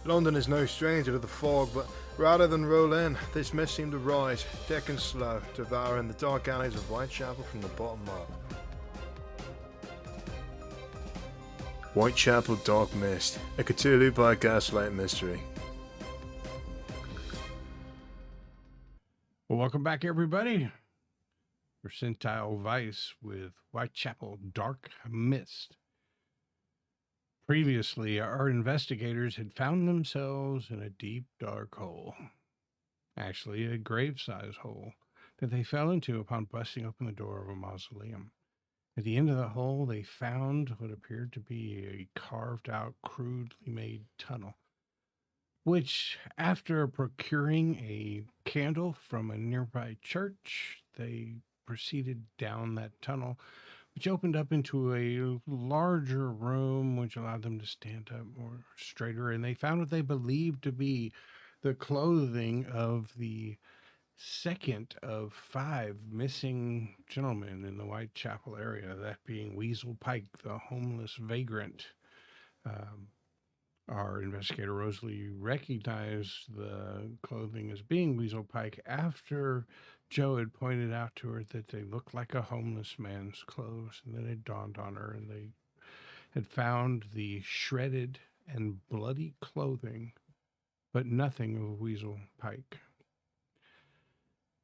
London is no stranger to the fog, but rather than roll in, this mist seemed to rise, thick and slow, devouring the dark alleys of Whitechapel from the bottom up. Whitechapel Dark Mist, a Cthulhu by Gaslight mystery. Well, welcome back, everybody. Percentile Vice with Whitechapel Dark Mist. Previously, our investigators had found themselves in a deep, dark hole. Actually, a grave-sized hole that they fell into upon busting open the door of a mausoleum. At the end of the hole, they found what appeared to be a carved-out, crudely made tunnel, which, after procuring a candle from a nearby church, they proceeded down that tunnel, which opened up into a larger room, which allowed them to stand up more straighter. And they found what they believed to be the clothing of the second of 5 missing gentlemen in the Whitechapel area, that being Weasel Pike, the homeless vagrant. Our investigator, Rosalee, recognized the clothing as being Weasel Pike after Joe had pointed out to her that they looked like a homeless man's clothes, and then it dawned on her, and they had found the shredded and bloody clothing, but nothing of Weasel Pike.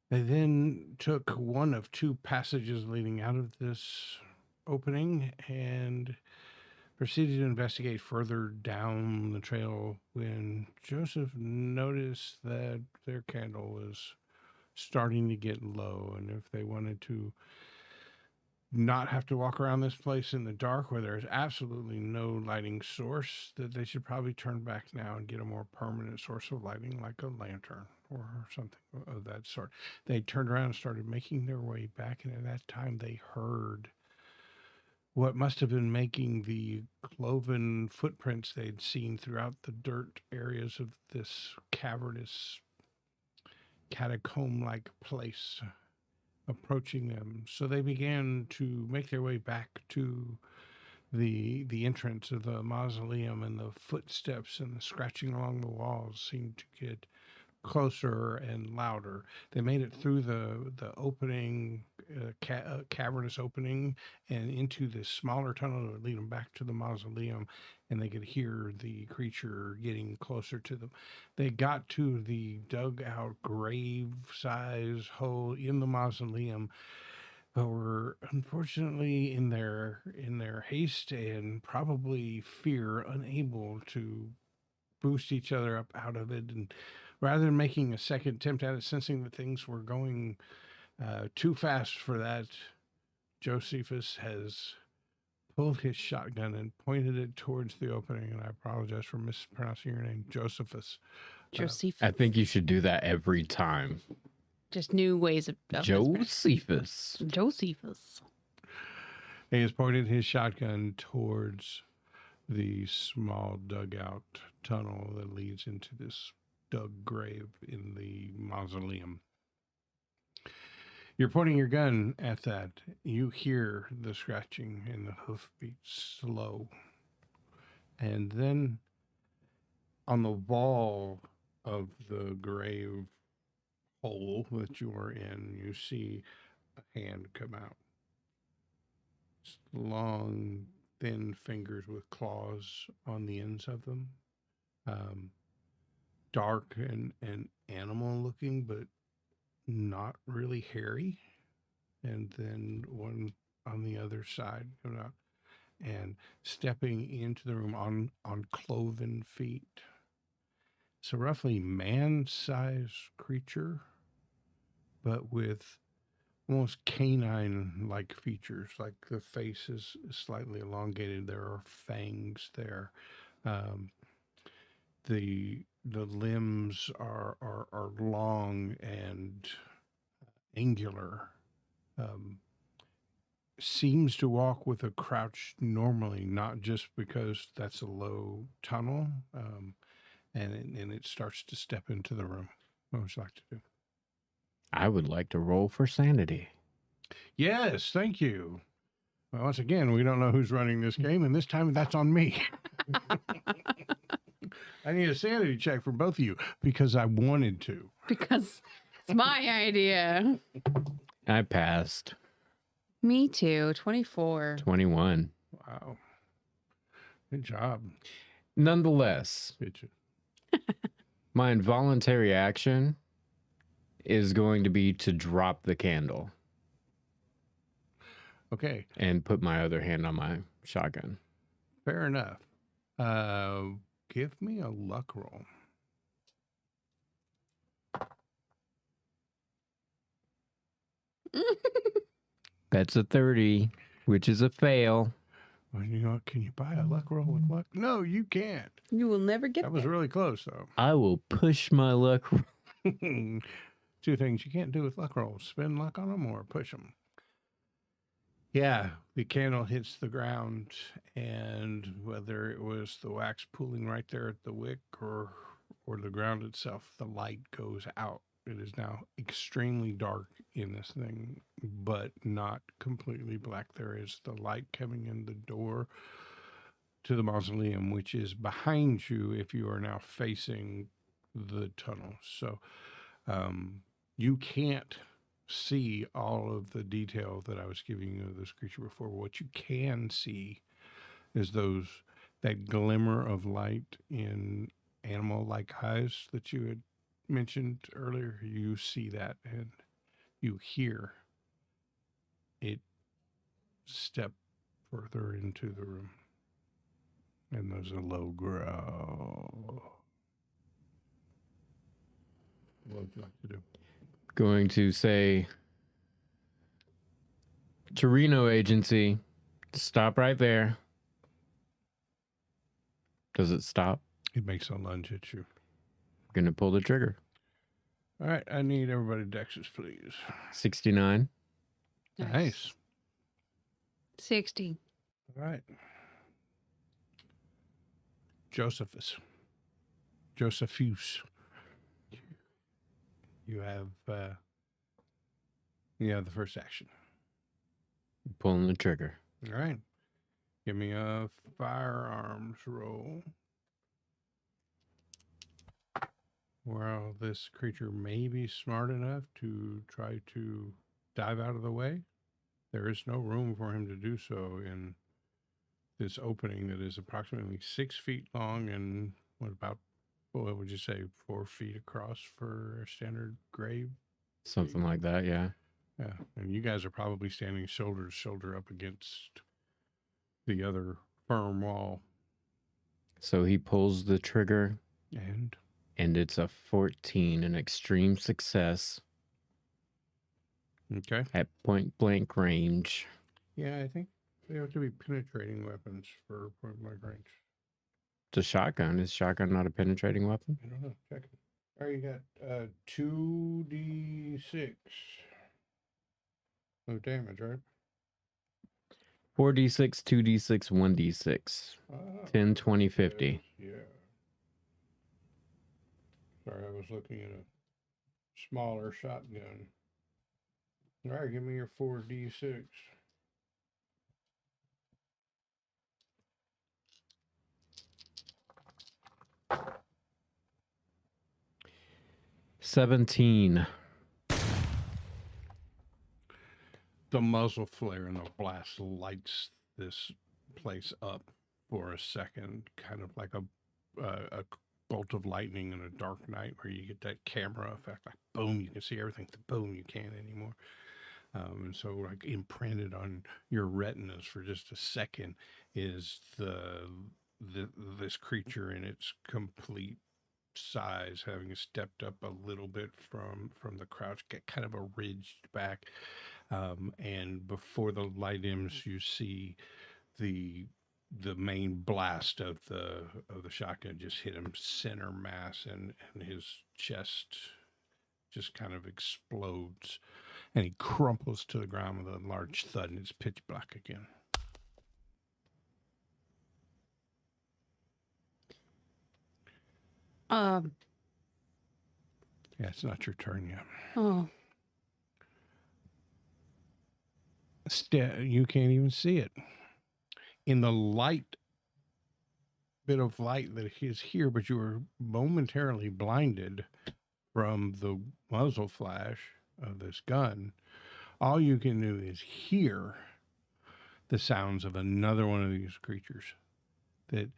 They then took one of 2 passages leading out of this opening and proceeded to investigate further down the trail when Joseph noticed that their candle was starting to get low, and if they wanted to not have to walk around this place in the dark where there's absolutely no lighting source, that they should probably turn back now and get a more permanent source of lighting like a lantern or something of that sort. They turned around and started making their way back, and at that time they heard what must have been making the cloven footprints they'd seen throughout the dirt areas of this cavernous catacomb-like place approaching them. So they began to make their way back to the entrance of the mausoleum, and the footsteps and the scratching along the walls seemed to get closer and louder. They made it through the opening, cavernous opening, and into this smaller tunnel that would lead them back to the mausoleum, and they could hear the creature getting closer to them. They got to the dug out grave-size hole in the mausoleum, but were unfortunately in their haste and probably fear unable to boost each other up out of it. And rather than making a second attempt at it, sensing that things were going too fast for that, Josephus has pulled his shotgun and pointed it towards the opening. And I apologize for mispronouncing your name, Josephus. Josephus. I think you should do that every time. Just new ways of Josephus. Josephus. He has pointed his shotgun towards the small dugout tunnel that leads into this dug grave in the mausoleum. You're pointing your gun at that. You hear the scratching and the hoofbeats slow. And then on the wall of the grave hole that you are in, you see a hand come out. It's long, thin fingers with claws on the ends of them. Dark and animal looking, but not really hairy. And then one on the other side coming out and stepping into the room on cloven feet. It's a roughly man-sized creature, but with almost canine-like features, like the face is slightly elongated. There are fangs there. The limbs are long and angular. Seems to walk with a crouch normally, not just because that's a low tunnel. And it starts to step into the room. What would you like to do? I would like to roll for sanity. Yes, thank you. Well, once again, we don't know who's running this game, and this time that's on me. I need a sanity check from both of you because I wanted to. Because it's my idea. I passed. Me too. 24. 21. Wow. Good job. Nonetheless, Bitch. my involuntary action is going to be to drop the candle Okay. and put my other hand on my shotgun. Fair enough. Give me a luck roll. That's a 30, which is a fail. Well, you know what? Can you buy a luck roll with luck? No, you can't. You will never get That was there. really close, though. I will push my luck. Two things you can't do with luck rolls: spend luck on them or push them. Yeah, the candle hits the ground, and whether it was the wax pooling right there at the wick or the ground itself, the light goes out. It is now extremely dark in this thing, but not completely black. There is the light coming in the door to the mausoleum, which is behind you if you are now facing the tunnel. So you can't see all of the detail that I was giving you of this creature before. What you can see is that glimmer of light in animal-like eyes that you had mentioned earlier. You see that, and you hear it step further into the room, and there's a low growl. What would you like to do? Going to say, Torino agency, stop right there. Does it stop? It makes a lunge at you. Gonna pull the trigger. All right, I need everybody dexes, please. 69. Nice. 60. All right. Josephus. You have the first action. Pulling the trigger. All right. Give me a firearms roll. Well, this creature may be smart enough to try to dive out of the way. There is no room for him to do so in this opening that is approximately 6 feet long and what would you say, 4 feet across for a standard grave? Something like that, yeah. Yeah, and you guys are probably standing shoulder to shoulder up against the other firm wall. So he pulls the trigger. And it's a 14, an extreme success okay. at point blank range. Yeah, I think they have to be penetrating weapons for point blank range. It's a shotgun. Is shotgun not a penetrating weapon? I don't know. Check it. All right, you got 2d6 of damage, right? 4d6, 2d6, 1d6. 10, 20, 50. Yeah. Sorry, I was looking at a smaller shotgun. All right, give me your 4d6. $17. The muzzle flare and the blast lights this place up for a second, kind of like a bolt of lightning in a dark night where you get that camera effect, like boom, you can see everything, boom, you can't anymore. And so like imprinted on your retinas for just a second is this creature in its complete size, having stepped up a little bit from the crouch, get kind of a ridged back, and before the light dims, you see the main blast of the shotgun just hit him center mass, and his chest just kind of explodes, and he crumples to the ground with a large thud, and it's pitch black again. Yeah, it's not your turn yet. Oh. You can't even see it. In the light bit of light that is here, but you were momentarily blinded from the muzzle flash of this gun. All you can do is hear the sounds of another one of these creatures that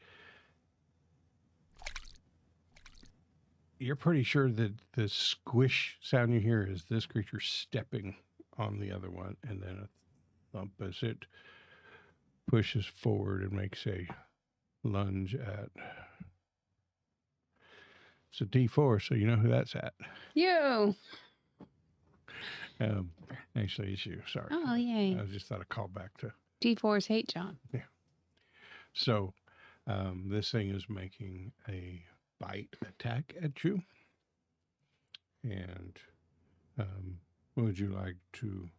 you're pretty sure that the squish sound you hear is this creature stepping on the other one, and then a thump as it pushes forward and makes a lunge at. It's a D4, so you know who that's at. You. Actually, it's you. Sorry. Oh, yay. I just thought a call back to. D4s hate John. Yeah. So, this thing is making a bite attack at you. And would you like to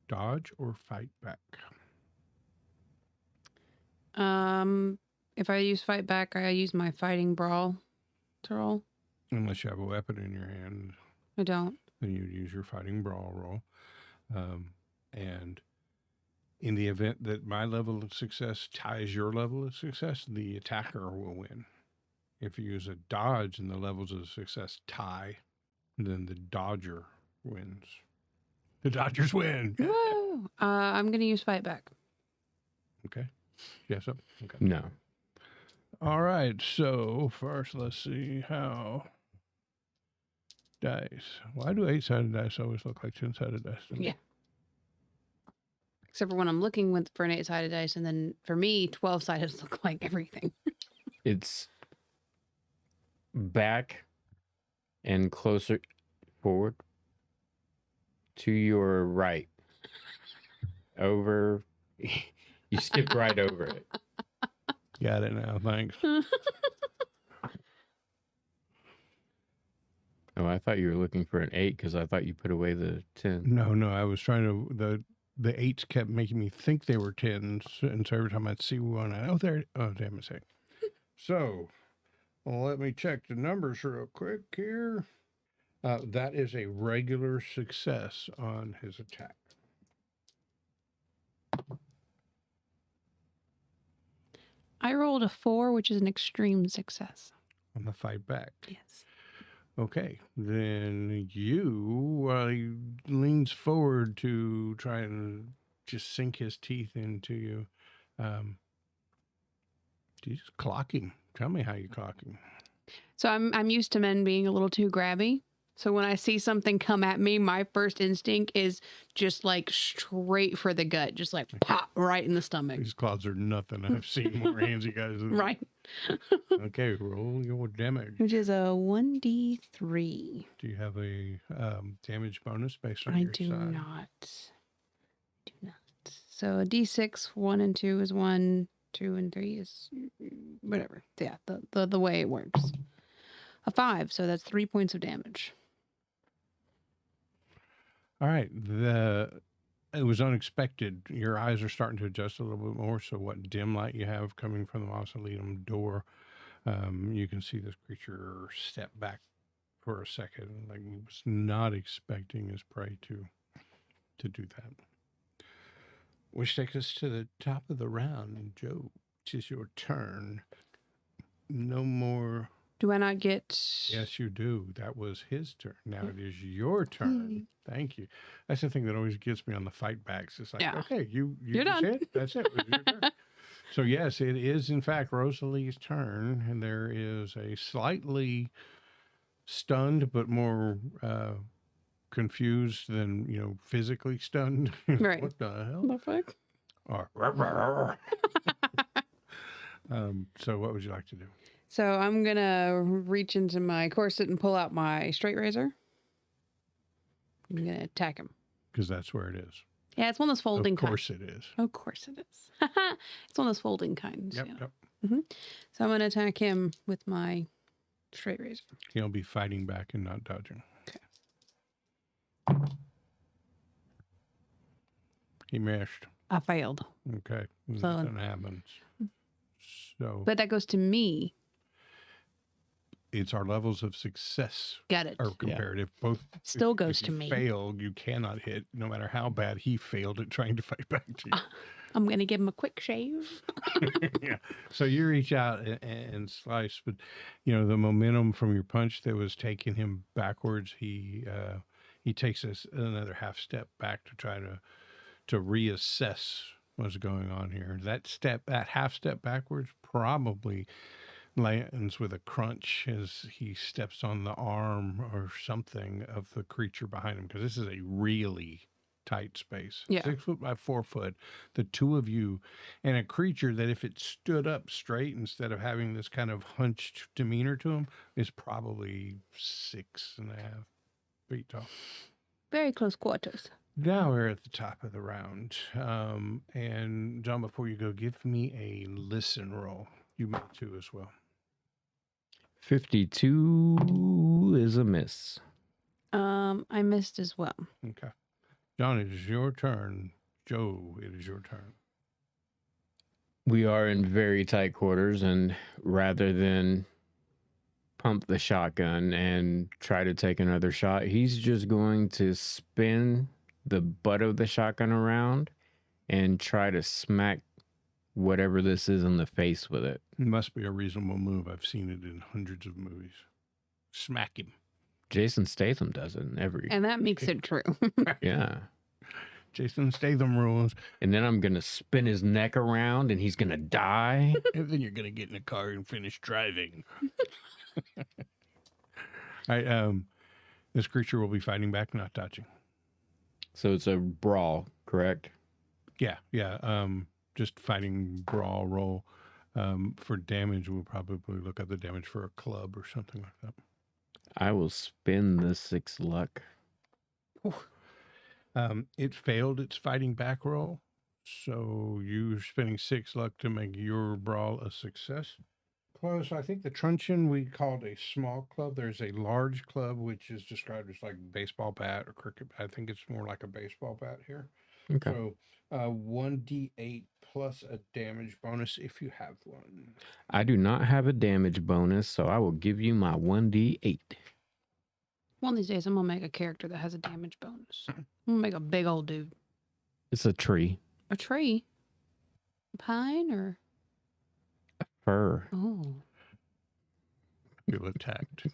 dodge or fight back? If I use fight back, I use my fighting brawl to roll. Unless you have a weapon in your hand, I don't. then you'd use your fighting brawl roll. And in the event that my level of success ties your level of success, the attacker will win. If you use a dodge and the levels of success tie, then the dodger wins. The Dodgers win. Woo! I'm going to use fight back. Okay. Yes. Okay. No. All right. So first, let's see how dice. Why do 8-sided dice always look like 10-sided dice? to me? Yeah. Except for when I'm looking for an 8-sided dice, and then for me, 12-sided look like everything. It's back and closer forward to your right. Over. You skipped right over it. Got it now. Thanks. Oh, I thought you were looking for an 8 because I thought you put away the 10. No. I was trying to. The 8s kept making me think they were 10s, and so every time I'd see one, damn it! So, let me check the numbers real quick here. That is a regular success on his attack. I rolled a 4, which is an extreme success. On the fight back. Yes. Okay, then he leans forward to try and just sink his teeth into you. He's clocking. Tell me how you're clocking. So I'm used to men being a little too grabby. So when I see something come at me, my first instinct is just like straight for the gut, just like pop right in the stomach. These claws are nothing. I've seen more handsy guys. Right. Okay, roll your damage. Which is a 1d3. Do you have a damage bonus based on I your do size? not. So a d6, 1 and 2 is 1, 2 and 3 is whatever. Yeah, the way it works. A 5, so that's 3 points of damage. All right. It was unexpected. Your eyes are starting to adjust a little bit more. So what dim light you have coming from the mausoleum door, you can see this creature step back for a second. Like he was not expecting his prey to do that. Which takes us to the top of the round. And Joe, it is your turn. No more. Do I not get... Yes, you do. That was his turn. Now it is your turn. Thank you. That's the thing that always gets me on the fight backs. It's like, okay, You're that's done. it. That's it. It was your turn. So yes, it is in fact Rosalee's turn, and there is a slightly stunned but more confused than physically stunned. Right. What the hell? The fuck? Or, so what would you like to do? So I'm going to reach into my corset and pull out my straight razor. I'm going to attack him. Because that's where it is. Yeah, it's one of those folding Of course it is. Of course it is. It's one of those folding kinds. Yep, you know. yep. Mm-hmm. So I'm going to attack him with my straight razor. He'll be fighting back and not dodging. Okay. He missed. I failed. Okay. So- Nothing happens. So But that goes to me. it's our levels of success Got it. are comparative. Both Still if goes you to me. fail, you cannot hit, no matter how bad he failed at trying to fight back to you. I'm going to give him a quick shave. Yeah. So you reach out and slice, but the momentum from your punch that was taking him backwards, he takes another half step back to try to reassess what's going on here. That half step backwards probably lands with a crunch as he steps on the arm or something of the creature behind him, because this is a really tight space. Yeah. 6 foot by 4 foot, the two of you, and a creature that if it stood up straight instead of having this kind of hunched demeanor to him is probably 6.5 feet tall. Very close quarters. Now we're at the top of the round. And John, before you go, give me a listen roll. You may too as well. 52 is a miss. I missed as well. Okay. John, it is your turn. Joe, it is your turn. We are in very tight quarters, and rather than pump the shotgun and try to take another shot, he's just going to spin the butt of the shotgun around and try to smack whatever this is in the face with it. It must be a reasonable move. I've seen it in hundreds of movies. Smack him. Jason Statham does it in every. And that makes it true. Yeah. Jason Statham rules. And then I'm going to spin his neck around and he's going to die. And then you're going to get in a car and finish driving. All right. This creature will be fighting back, not dodging. So it's a brawl, correct? Yeah. Just fighting brawl roll. For damage, we'll probably look at the damage for a club or something like that. I will spin the 6 luck. It failed its fighting back roll. So you're spending 6 luck to make your brawl a success. Close. I think the truncheon we called a small club. There's a large club, which is described as like baseball bat or cricket bat. I think it's more like a baseball bat here. Okay. So 1d8 plus a damage bonus if you have one. I do not have a damage bonus, so I will give you my 1d8. One of these days, I'm going to make a character that has a damage bonus. I'm going to make a big old dude. It's a tree. A tree? A pine or? Fur. Oh. Feel attacked.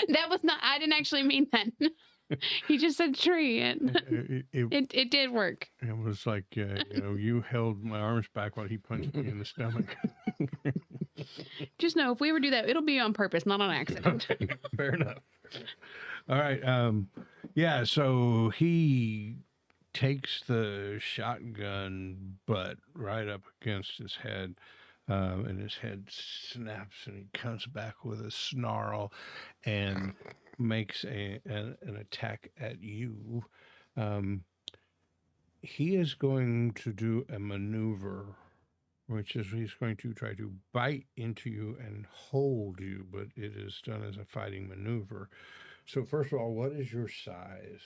That was not, I didn't actually mean that. He just said tree, and it did work. It was like, you held my arms back while he punched me in the stomach. Just know, if we ever do that, it'll be on purpose, not on accident. Fair enough. All right. Yeah, so he takes the shotgun butt right up against his head, and his head snaps, and he comes back with a snarl and makes an attack at you. He is going to do a maneuver, which is he's going to try to bite into you and hold you, but it is done as a fighting maneuver. So first of all, what is your size?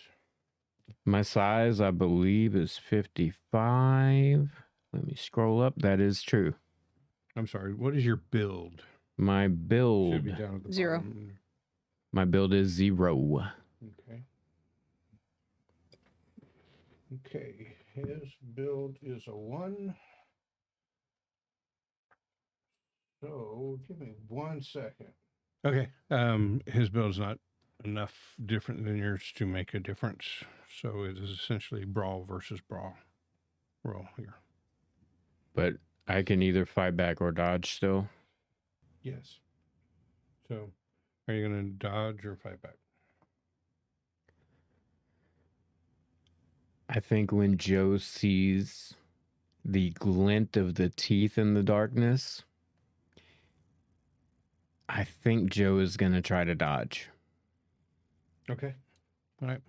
My size, I believe, is 55. Let me scroll up. That is true. I'm sorry, what is your build? My Should build. be down at the 0. bottom. My build is 0. Okay, his build is a 1. So give me 1 second. Okay, his build's not enough different than yours to make a difference. So it is essentially brawl versus brawl roll here. But I can either fight back or dodge still. Yes. So are you going to dodge or fight back? I think when Joe sees the glint of the teeth in the darkness, I think Joe is going to try to dodge. Okay. All right.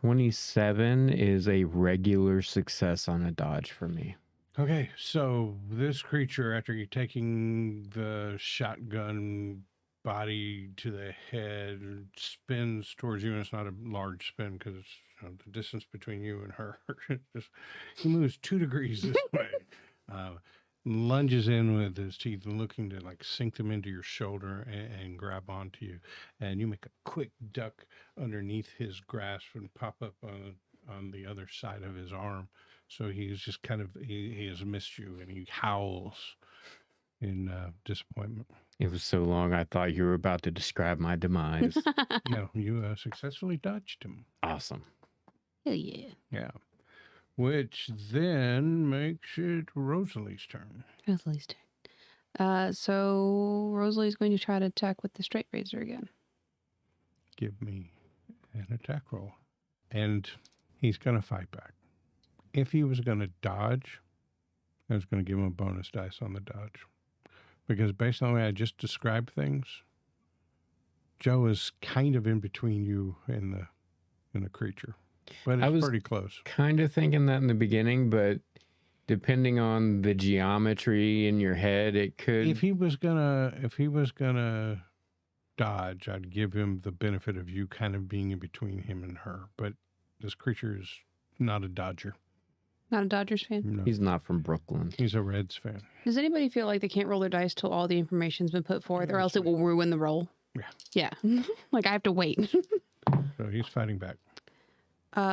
$27 is a regular success on a dodge for me. Okay, so this creature, after you taking the shotgun body to the head, spins towards you, and it's not a large spin because the distance between you and her. He moves 2 degrees this way. lunges in with his teeth, looking to like sink them into your shoulder and grab onto you. And you make a quick duck underneath his grasp and pop up on the other side of his arm. So he's just kind of, he has missed you, and he howls in disappointment. It was so long, I thought you were about to describe my demise. No, you successfully dodged him. Awesome. Hell yeah. Yeah. Which then makes it Rosalee's turn. Rosalee's turn. So Rosalee's going to try to attack with the straight razor again. Give me an attack roll. And he's going to fight back. If he was going to dodge, I was going to give him a bonus dice on the dodge. Because based on the way I just described things, Joe is kind of in between you and the creature. But it's pretty close. Kind of thinking that in the beginning, but depending on the geometry in your head, it could. If he was gonna dodge, I'd give him the benefit of you kind of being in between him and her. But this creature is not a Dodger. Not a Dodgers fan? No. He's not from Brooklyn. He's a Reds fan. Does anybody feel like they can't roll their dice till all the information's been put forth, or else it will ruin the roll? Yeah. Yeah. Like I have to wait. So he's fighting back.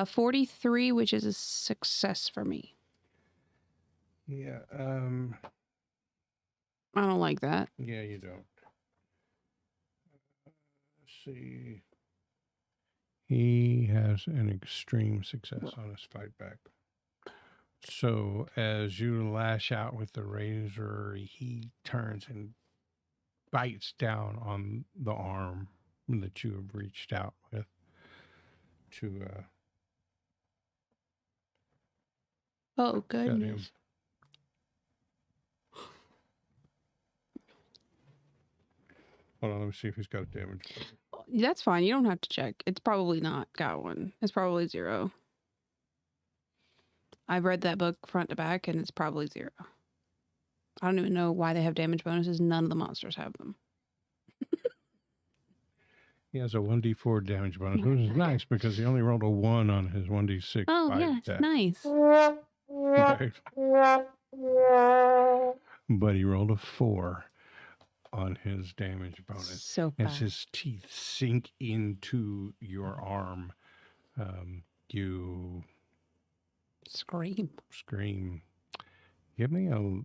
43, which is a success for me. Yeah. I don't like that. Yeah, you don't. Let's see. He has an extreme success on his fight back. So as you lash out with the razor, he turns and bites down on the arm that you have reached out with to Oh, cut him. goodness. Hold on, let me see if he's got a damage. That's fine. You don't have to check. It's probably not got one. It's probably 0. I've read that book front to back, and it's probably 0. I don't even know why they have damage bonuses. None of the monsters have them. He has a 1d4 damage bonus, which is nice because he only rolled a 1 on his 1d6. Oh, fight yeah, attack. nice. Right. But he rolled a 4 on his damage bonus. So As fast. his teeth sink into your arm, you Scream. scream. Give me a...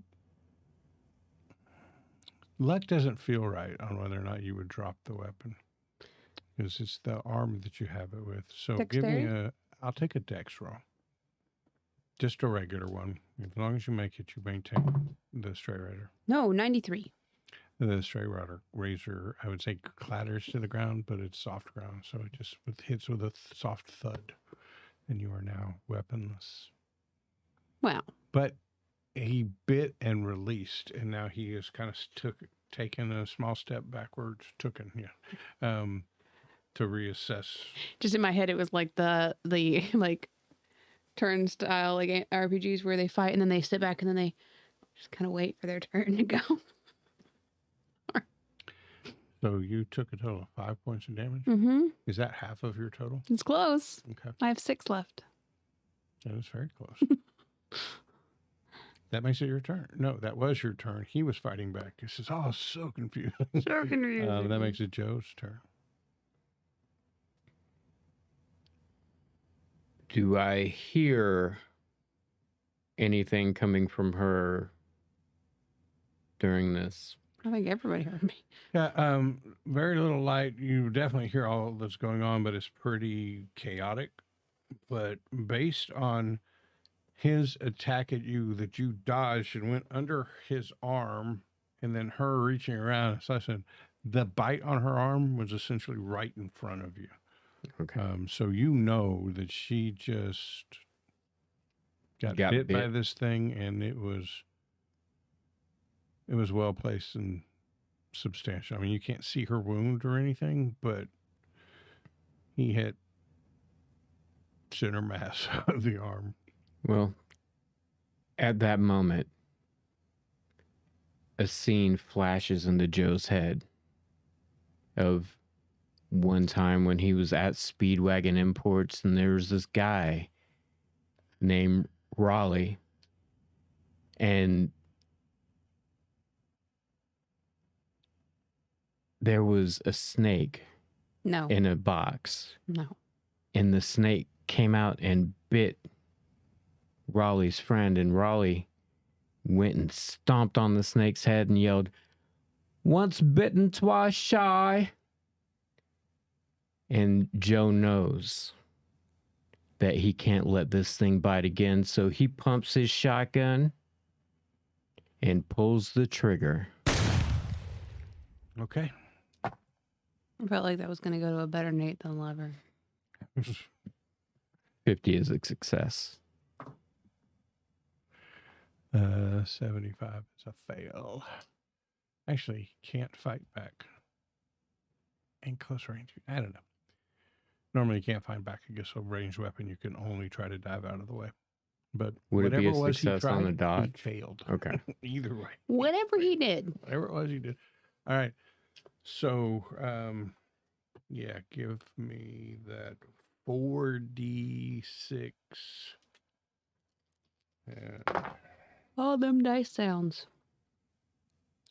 Luck doesn't feel right on whether or not you would drop the weapon. Because it's the arm that you have it with. So give me Dexterity? I'll take a dex roll. Just a regular one. As long as you make it, you maintain the straight razor. No, 93. The straight razor, I would say, clatters to the ground, but it's soft ground. So it just hits with a soft thud. And you are now weaponless. Wow. But he bit and released, and now he has kind of taken a small step backwards. To reassess. Just in my head, it was like the like turnstile like RPGs where they fight and then they sit back and then they just kind of wait for their turn to go. So you took a total of 5 points of damage. Mm-hmm. Is that half of your total? It's close. Okay, I have 6 left. that is very close. That makes it your turn. No, that was your turn. He was fighting back. This is all so confusing. So confusing. That makes it Joe's turn. Do I hear anything coming from her during this? I think everybody heard me. Yeah, very little light. You definitely hear all that's going on, but it's pretty chaotic. But based on his attack at you, that you dodged and went under his arm, and then her reaching around, so I said, the bite on her arm was essentially right in front of you. Okay. So you know that she just got bit by this thing, and it was well placed and substantial. I mean, you can't see her wound or anything, but he hit center mass of the arm. Well, at that moment, a scene flashes into Joe's head of one time when he was at Speedwagon Imports and there was this guy named Raleigh, and there was a snake No. in a box, No. and the snake came out and bit Raleigh's friend, and Raleigh went and stomped on the snake's head and yelled, "Once bitten, twice shy." And Joe knows that he can't let this thing bite again, so he pumps his shotgun and pulls the trigger. Okay. I felt like that was going to go to a better Nate than Lever. 50 is a success. 75 is a fail. Actually, can't fight back. And close range. I don't know. Normally, you can't fight back against a ranged weapon. You can only try to dive out of the way. But Would it be whatever a it was he success on tried, the dodge? he failed. Okay. Either way. Whatever he did. Whatever it was he did. All right. So, yeah, give me that 4d6. And All them dice sounds.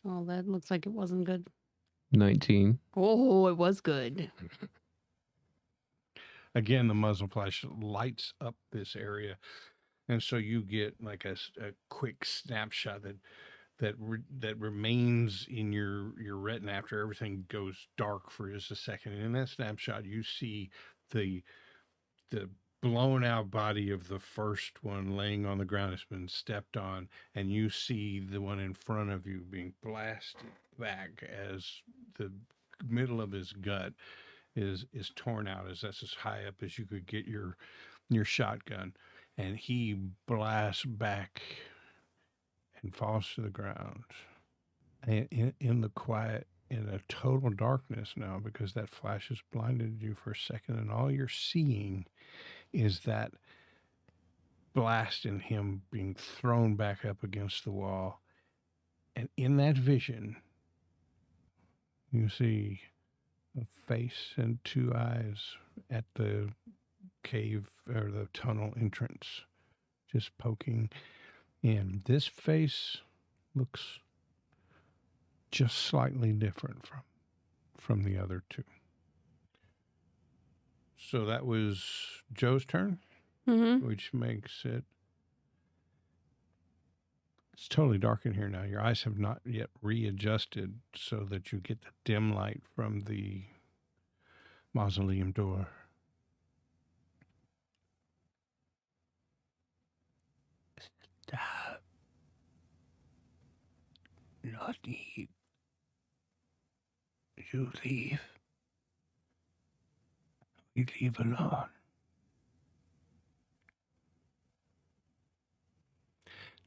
Oh, that looks like it wasn't good. 19. Oh, it was good. again, the muzzle flash lights up this area. And so you get like a quick snapshot that remains in your retina after everything goes dark for just a second. And in that snapshot, you see the blown out body of the first one laying on the ground. It's been stepped on, and you see the one in front of you being blasted back as the middle of his gut is torn out, as that's as high up as you could get your shotgun. And he blasts back and falls to the ground. And in the quiet, in a total darkness now, because that flash has blinded you for a second, and all you're seeing is that blast and him being thrown back up against the wall. And in that vision, you see a face and two eyes at the cave or the tunnel entrance, just poking in. This face looks just slightly different from the other two. So that was Joe's turn, which makes it, it's totally dark in here now. Your eyes have not yet readjusted so that you get the dim light from the mausoleum door. Stop. Not eat. You leave. We leave alone.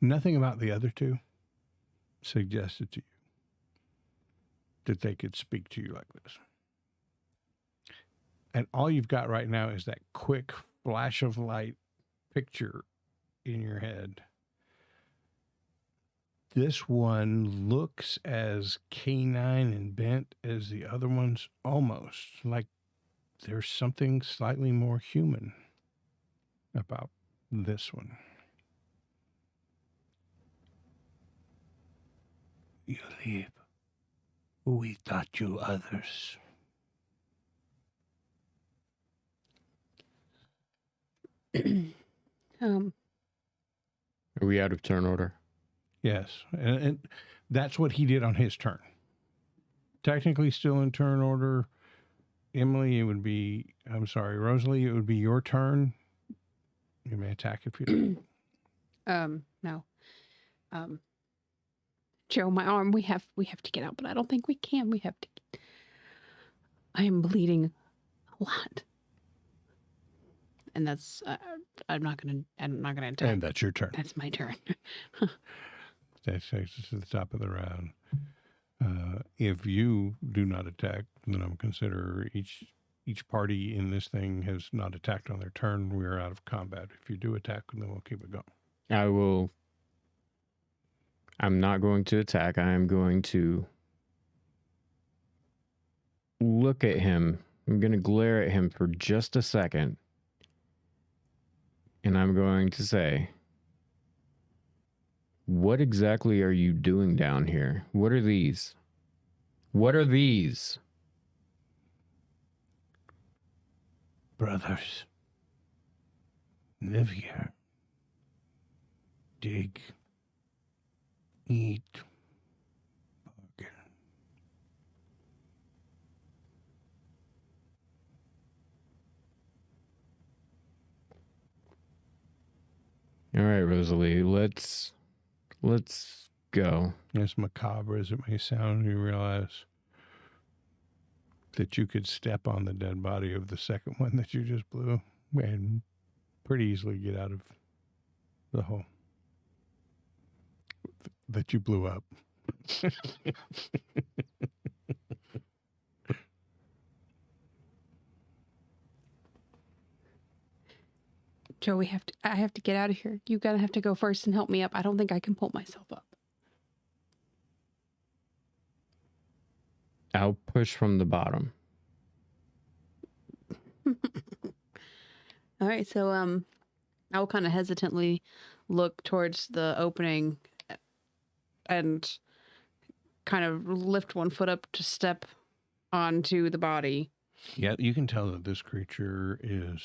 Nothing about the other two suggested to you that they could speak to you like this. And all you've got right now is that quick flash of light picture in your head. This one looks as canine and bent as the other ones, almost like there's something slightly more human about this one. You leave. We taught you others. Are we out of turn order? Yes, and that's what he did on his turn. Technically still in turn order. Emily, it would be, I'm sorry, Rosalee, it would be your turn. You may attack if you No. Joe, my arm, we have to get out, but I don't think we can. We have to. I am bleeding a lot. And that's, I'm not going to attack. And that's your turn. That's my turn. That takes us to the top of the round. If you do not attack, then I'm consider each party in this thing has not attacked on their turn. We are out of combat. If you do attack, then we'll keep it going. I'm not going to attack. I am going to look at him. I'm going to glare at him for just a second. And I'm going to say, what exactly are you doing down here? What are these? What are these? Brothers, live here. Dig. Eat. Bargain. All right, Rosalee, let's go. As macabre as it may sound, you realize that you could step on the dead body of the second one that you just blew and pretty easily get out of the hole that you blew up. Joe, I have to get out of here. You gotta have to go first and help me up. I don't think I can pull myself up. I'll push from the bottom. All right, so I'll kind of hesitantly look towards the opening and kind of lift one foot up to step onto the body. Yeah, you can tell that this creature is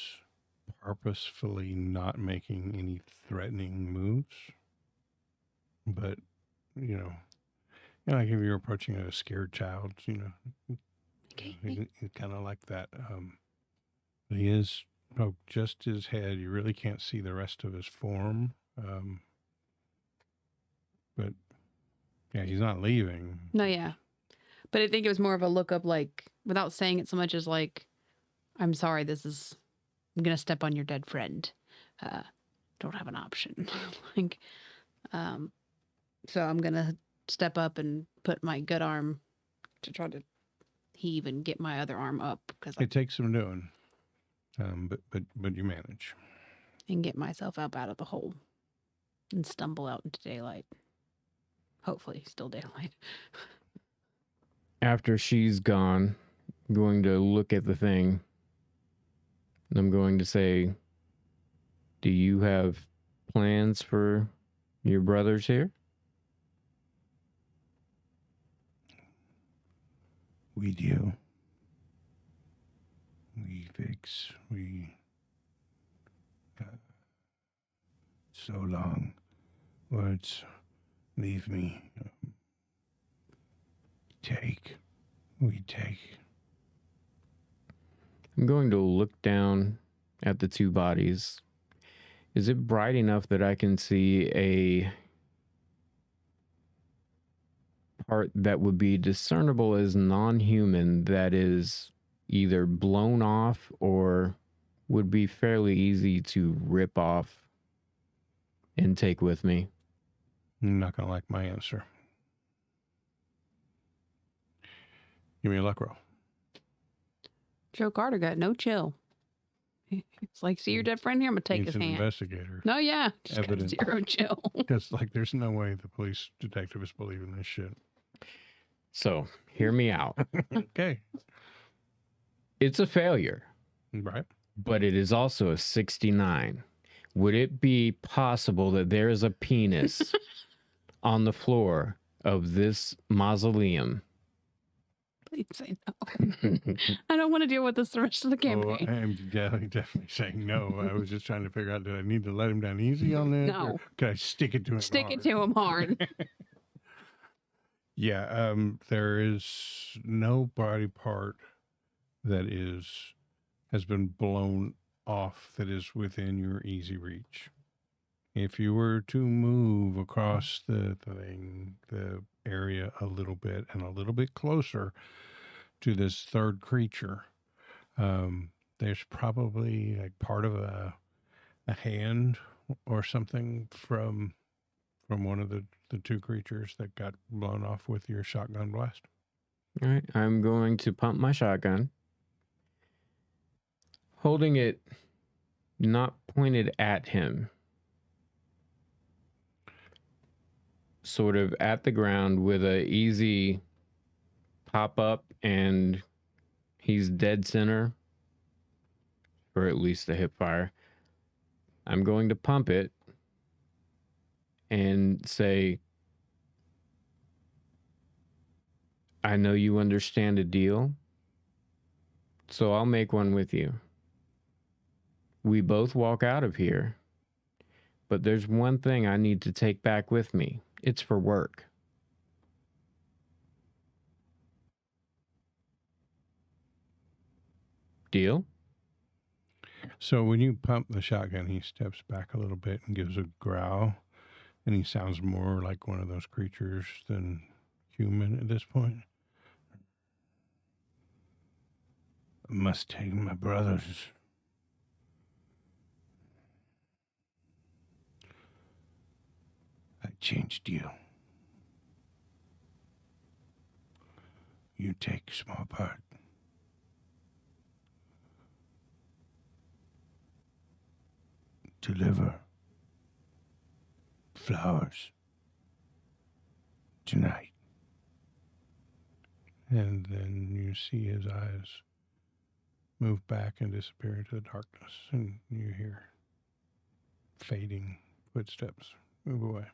purposefully not making any threatening moves. But, like if you're approaching a scared child, Okay. he's kind of like that. He is just his head. You really can't see the rest of his form. But yeah, he's not leaving. No, yeah. But I think it was more of a look up, like, without saying it so much as like, I'm sorry, I'm going to step on your dead friend. Don't have an option. So I'm going to step up and put my good arm to try to heave and get my other arm up. It takes some doing. But you manage. And get myself up out of the hole and stumble out into daylight. Hopefully still daylight. After she's gone, I'm going to look at the thing. And I'm going to say, do you have plans for your brothers here? We do. We fix. So long. Words leave me. We take. I'm going to look down at the two bodies. Is it bright enough that I can see a part that would be discernible as non-human that is either blown off or would be fairly easy to rip off and take with me? You're not going to like my answer. Give me a luck roll. Joe Carter got no chill. It's like, see your dead friend here? I'm going to take He's his an hand. investigator. No, yeah. Just got Evidence. zero chill. Because, there's no way the police detectives believe in this shit. So, hear me out. Okay. It's a failure. Right. But it is also a 69. Would it be possible that there is a penis on the floor of this mausoleum? Please say no. I don't want to deal with this the rest of the campaign. I'm definitely saying no. I was just trying to figure out, did I need to let him down easy on this? No. Or could I stick it to him Stick hard? it to him hard. Yeah, there is no body part that has been blown off that is within your easy reach. If you were to move across the area a little bit and a little bit closer to this third creature, there's probably like part of a hand or something from one of the two creatures that got blown off with your shotgun blast. All right, I'm going to pump my shotgun, holding it not pointed at him, sort of at the ground with a easy pop up, and he's dead center, or at least a hip fire. I'm going to pump it and say, I know you understand a deal, so I'll make one with you. We both walk out of here, but there's one thing I need to take back with me. It's for work. Deal? So when you pump the shotgun, he steps back a little bit and gives a growl, and he sounds more like one of those creatures than human at this point. I must take my brothers. I changed you. You take small part. Deliver flowers tonight. And then you see his eyes move back and disappear into the darkness, and you hear fading footsteps move away.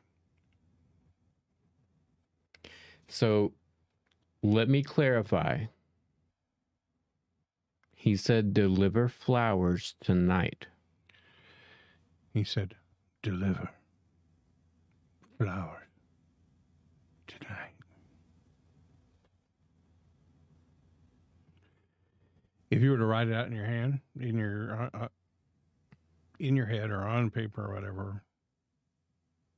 So let me clarify. He said deliver flowers tonight. He said, deliver flowers tonight. If you were to write it out in your hand, in your head or on paper or whatever,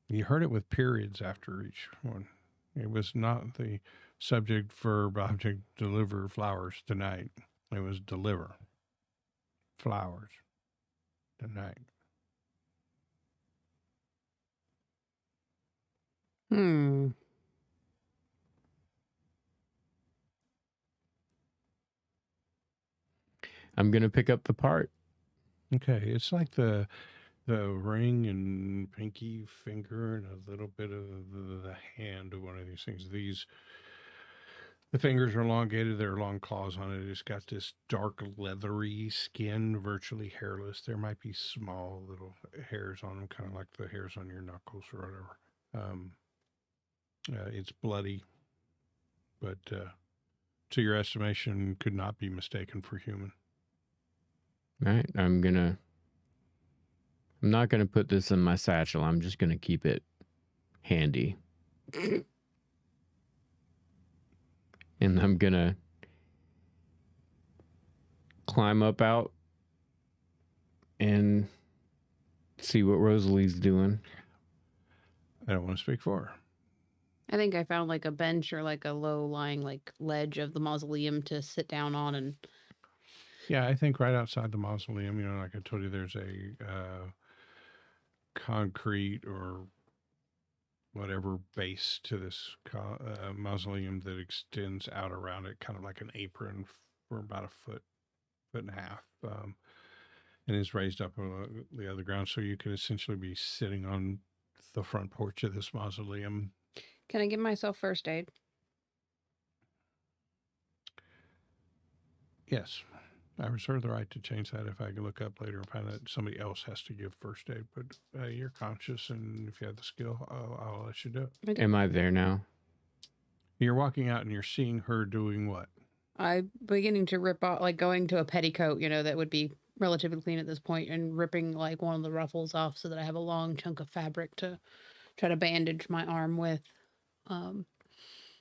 you heard it with periods after each one. It was not the subject, verb, object, deliver flowers tonight. It was deliver flowers tonight. Hmm. I'm going to pick up the part. Okay, it's like the ring and pinky finger and a little bit of the hand of one of these things. The fingers are elongated. There are long claws on it. It's got this dark leathery skin, virtually hairless. There might be small little hairs on them, kind of like the hairs on your knuckles or whatever. It's bloody, but to your estimation, could not be mistaken for human. All right. I'm not going to put this in my satchel. I'm just going to keep it handy. And I'm going to climb up out and see what Rosalee's doing. I don't want to speak for her. I think I found like a bench or like a low-lying like ledge of the mausoleum to sit down on, and Yeah, I think right outside the mausoleum, like I told you, there's a concrete or whatever base to this mausoleum that extends out around it, kind of like an apron for about a foot and a half, and is raised up on the other ground. So you could essentially be sitting on the front porch of this mausoleum. can I give myself first aid? Yes. I reserve the right to change that if I can look up later and find that somebody else has to give first aid. But you're conscious, and if you have the skill, I'll let you do it. Am I there now? You're walking out and you're seeing her doing what? I'm beginning to rip off, like going to a petticoat, that would be relatively clean at this point, and ripping like one of the ruffles off so that I have a long chunk of fabric to try to bandage my arm with.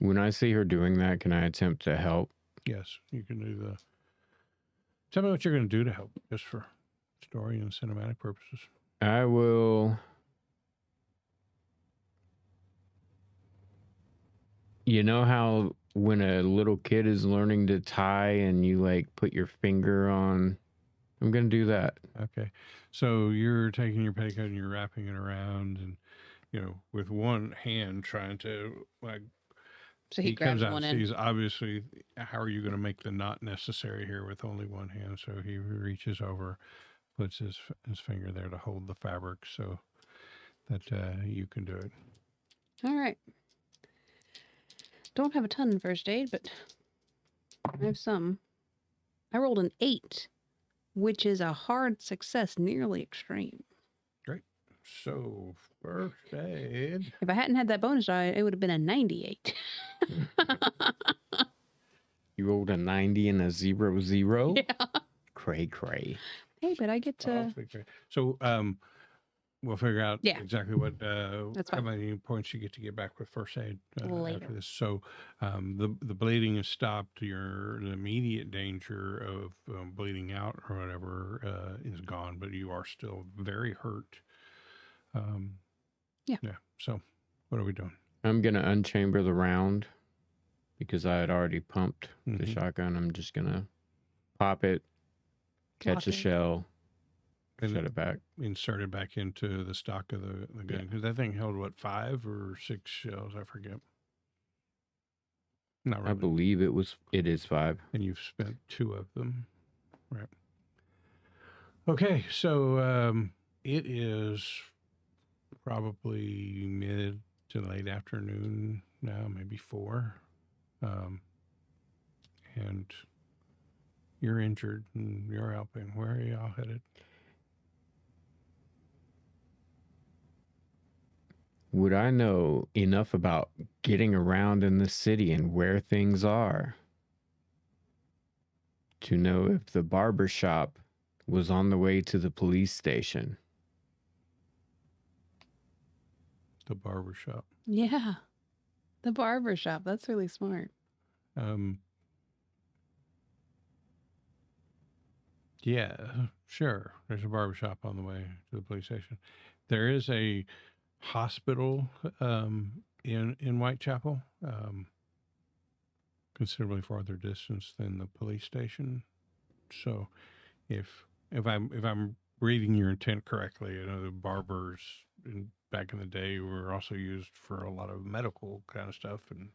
When I see her doing that, can I attempt to help? Yes, you can do the... Tell me what you're going to do to help, just for story and cinematic purposes. I will... You know how when a little kid is learning to tie and you like put your finger on... I'm going to do that. Okay. So you're taking your petticoat and you're wrapping it around and, with one hand trying to like... So he grabs comes out one and end. sees, obviously, how are you going to make the knot necessary here with only one hand? So he reaches over, puts his finger there to hold the fabric so that you can do it. All right. Don't have a ton in first aid, but I have some. I rolled an 8, which is a hard success, nearly extreme. Great. So first aid. If I hadn't had that bonus die, it would have been a 98. You rolled a 90 and a 0-0? Yeah. Cray. Hey, but I get to. So, we'll figure out Yeah. exactly what That's how fine. many points you get back with first aid Later. after this. So, the bleeding is stopped. The immediate danger of bleeding out or whatever is gone, but you are still very hurt. Yeah. So, what are we doing? I'm going to unchamber the round because I had already pumped the Mhm. shotgun. I'm just going to pop it, catch Lock the it. shell, And shut it back. insert it back into the stock of the gun. Because that thing held, what, 5 or 6 shells? I forget. Not really. I believe it is 5. And you've spent 2 of them. Right. Okay, so it is probably mid to late afternoon now, maybe 4. And you're injured and you're helping. Where are y'all headed? Would I know enough about getting around in the city and where things are to know if the barber shop was on the way to the police station? The barber shop. Yeah. The barber shop. That's really smart. Yeah, sure. There's a barber shop on the way to the police station. There is a hospital in Whitechapel, considerably farther distance than the police station. So, if I'm reading your intent correctly, you know, the barbers back in the day were also used for a lot of medical kind of stuff, and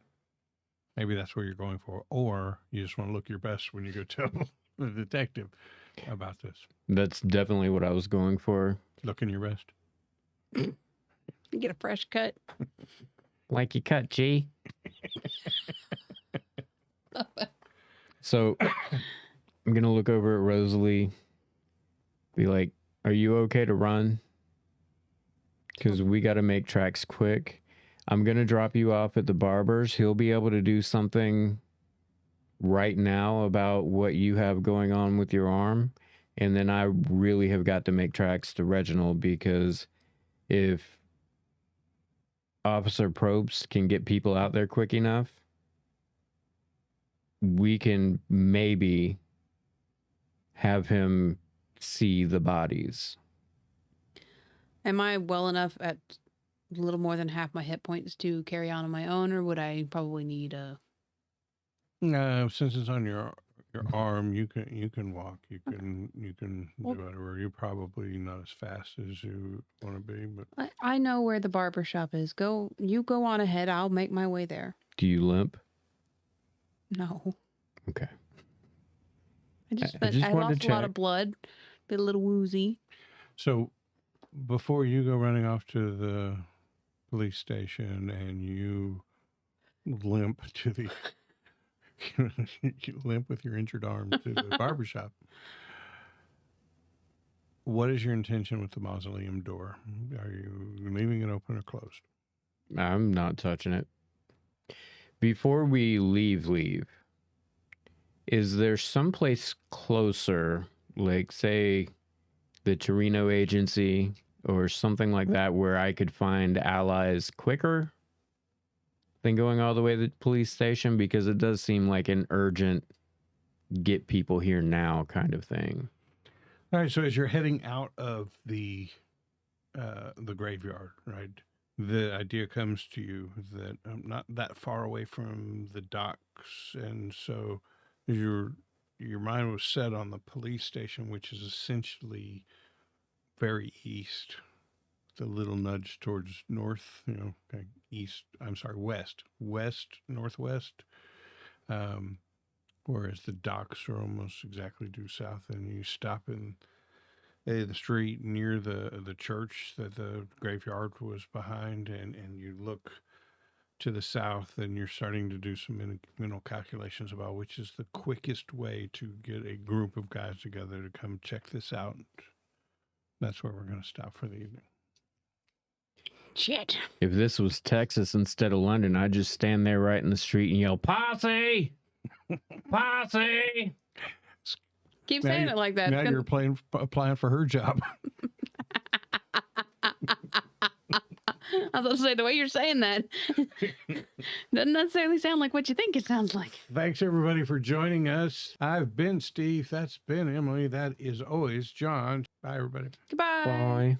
maybe that's what you're going for, or you just want to look your best when you go tell the detective about this. That's definitely what I was going for. Looking your best. You get a fresh cut. Like you cut, G. So I'm going to look over at Rosalee, be like, are you okay to run? Because we got to make tracks quick. I'm going to drop you off at the barber's. He'll be able to do something right now about what you have going on with your arm. And then I really have got to make tracks to Reginald, because if Officer Probst can get people out there quick enough, we can maybe have him see the bodies. Am I well enough at a little more than half my hit points to carry on my own, or would I probably need a? Since it's on your arm, you can walk. You can Well, do whatever. You're probably not as fast as you want to be, but I know where the barber shop is. You go on ahead. I'll make my way there. Do you limp? No, Okay. I just wanted lost to a lot check. of blood, been a little woozy. so before you go running off to the police station and you limp to the you limp with your injured arm to the barbershop, what is your intention with the mausoleum door? Are you leaving it open or closed? I'm not touching it. Before we leave, is there someplace closer, like say the Torino agency or something like that, where I could find allies quicker than going all the way to the police station? Because it does seem like an urgent get people here now kind of thing. All right, so as you're heading out of the graveyard, right, the idea comes to you that I'm not that far away from the docks, and so your mind was set on the police station, which is essentially very east, with a little nudge towards north, okay, west, northwest, whereas the docks are almost exactly due south, and you stop in the street near the church that the graveyard was behind, and you look to the south, and you're starting to do some mental calculations about which is the quickest way to get a group of guys together to come check this out. That's where we're going to stop for the evening. Shit. If this was Texas instead of London, I'd just stand there right in the street and yell, "Posse!" Posse! Keep Now saying you- it like that. Now It's you're applying for her job. I was about to say, the way you're saying that doesn't necessarily sound like what you think it sounds like. Thanks, everybody, for joining us. I've been Steve. That's been Emily. That is always John. Bye, everybody. Goodbye. Bye.